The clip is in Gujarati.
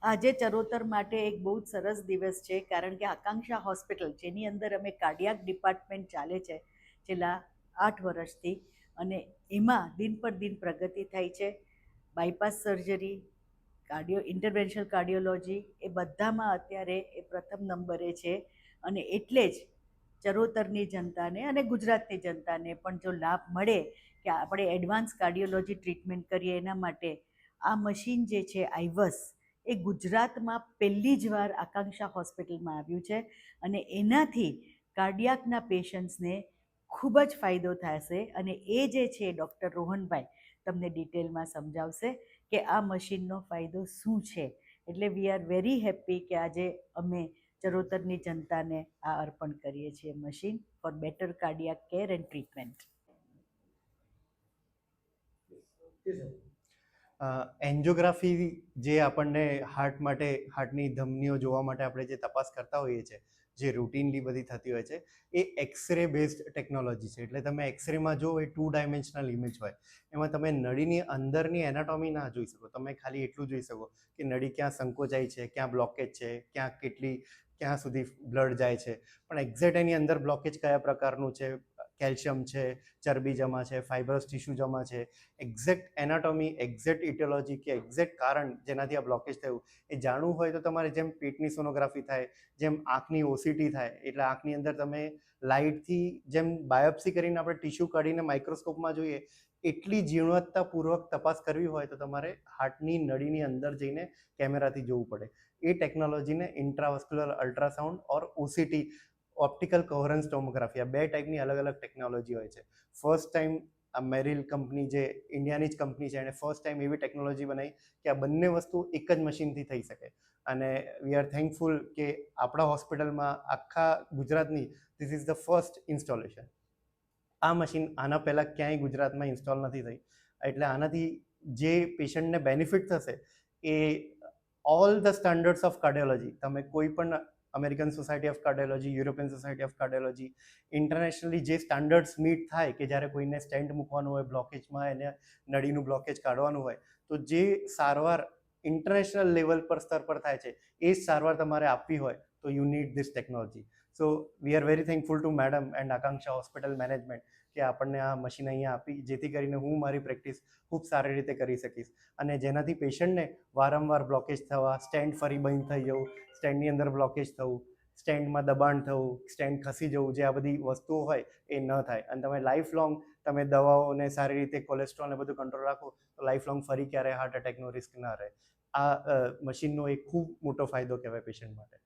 આજે ચરોતર માટે એક બહુ જ સરસ દિવસ છે, કારણ કે આકાંક્ષા હોસ્પિટલ, જેની અંદર અમે કાર્ડિયાક ડિપાર્ટમેન્ટ ચાલે છે છેલ્લા 8 વર્ષથી, અને એમાં દિન પર દિન પ્રગતિ થાય છે. બાયપાસ સર્જરી, ઇન્ટરવેન્શનલ કાર્ડિયોલોજી, એ બધામાં અત્યારે એ પ્રથમ નંબરે છે. અને એટલે જ ચરોતરની જનતાને અને ગુજરાતની જનતાને પણ જો લાભ મળે કે આપણે એડવાન્સ કાર્ડિયોલોજી ટ્રીટમેન્ટ કરીએ, એના માટે આ મશીન જે છે આઈવસ, એ ગુજરાતમાં પહેલી જ વાર આકાંક્ષા હોસ્પિટલમાં આવ્યું છે. અને એનાથી કાર્ડિયાકના પેશન્ટ્સને ખૂબ જ ફાયદો થશે. અને એ જે છે ડૉક્ટર રોહનભાઈ તમને ડિટેલમાં સમજાવશે કે આ મશીનનો ફાયદો શું છે. એટલે વી આર વેરી હેપી કે આજે અમે ચરોતરની જનતાને આ અર્પણ કરીએ છીએ machine for better cardiac care and treatment. Angiography જે આપણને હાર્ટ માટે, હાર્ટની ધમનીઓ જોવા માટે આપણે જે તપાસ કરતા હોઈએ છીએ, જે રૂટીનલી બધી થતી હોય છે, એ એક્સરે બેઝડ ટેકનોલોજી છે. એટલે તમે એક્સરેમાં જો એ 2 ડાયમેન્શનલ ઇમેજ હોય, એમાં તમે નળીની અંદરની એનાટોમી ના જોઈ શકો. તમે ખાલી એટલું જોઈ શકો કે નળી ક્યાં સંકોચાઈ છે, ક્યાં બ્લોકેજ છે, ક્યાં સુધી બ્લડ જાય છે. પણ એક્ઝેક્ટ એની અંદર બ્લોકેજ કયા પ્રકારનું છે, કેલ્શિયમ છે, ચરબી જમા છે, ફાઇબ્રસ ટિશ્યુ જમા છે, એક્ઝેક્ટ એનાટોમી, એક્ઝેક્ટ ઇટિયોલોજી કે એક્ઝેક્ટ કારણ જેનાથી આ બ્લોકેજ થયું એ જાણવું હોય તો તમારે જેમ પેટની સોનોગ્રાફી થાય, જેમ આંખની ઓસીટી થાય, એટલે આંખની અંદર તમે લાઇટથી જેમ બાયોપ્સી કરીને આપણે ટિશ્યુ કાઢીને માઇક્રોસ્કોપમાં જોઈએ, એટલી ઝીણવટતાપૂર્વક તપાસ કરવી હોય તો તમારે હાર્ટની નળીની અંદર જઈને કેમેરાથી જોવું પડે. એ ટેકનોલોજીને ઇન્ટ્રાવસ્ક્યુલર અલ્ટ્રાસાઉન્ડ ઓર ઓસીટી, ઓપ્ટિકલ કોહરન્સ ટોમોગ્રાફી, આ 2 ટાઈપની અલગ અલગ ટેકનોલોજી હોય છે. ફર્સ્ટ ટાઈમ આ મેરિલ કંપની, જે ઇન્ડિયાની જ કંપની છે, એણે ફર્સ્ટ ટાઈમ એવી ટેકનોલોજી બનાવી કે આ બંને વસ્તુ એક જ મશીનથી થઈ શકે. અને વી આર થેન્કફુલ કે આપણા હોસ્પિટલમાં આખા ગુજરાતની this is the first installation. આ મશીન આના પહેલાં ક્યાંય ગુજરાતમાં ઇન્સ્ટોલ નથી થઈ. એટલે આનાથી જે પેશન્ટને બેનિફિટ થશે એ all the standards of cardiology, તમે કોઈ પણ American society of cardiology, European society of cardiology, internationally જે સ્ટાન્ડર્ડ્સ મીટ થાય કે જ્યારે કોઈને સ્ટેન્ટ મૂકવાનું હોય બ્લોકેજમાં, એને નળીનું બ્લોકેજ કાઢવાનું હોય, તો જે સારવાર ઇન્ટરનેશનલ લેવલ પર સ્તર પર થાય છે, એ જ સારવાર તમારે આપવી હોય તો you need this technology. So we are very thankful two madam and આકાંક્ષા હોસ્પિટલ મેનેજમેન્ટ કે આપણને આ મશીન અહીંયા આપી, જેથી કરીને હું મારી પ્રેક્ટિસ ખૂબ સારી રીતે કરી શકીશ. અને જેનાથી પેશન્ટને વારંવાર બ્લોકેજ થવા, સ્ટેન્ટ ફરી બંધ થઈ જવું, સ્ટેન્ટની અંદર બ્લોકેજ થવું, સ્ટેન્ટમાં દબાણ થવું, સ્ટેન્ટ ખસી જવું, જે આ બધી વસ્તુઓ હોય એ ન થાય. અને તમે લાઈફ લોંગ તમે દવાઓને સારી રીતે, કોલેસ્ટ્રોલ ને બધું કંટ્રોલ રાખો તો લાઈફ લોંગ ફરી ક્યારે હાર્ટ એટેકનો રિસ્ક ના રહે. આ મશીનનો એક ખૂબ મોટો ફાયદો કહેવાય પેશન્ટ માટે.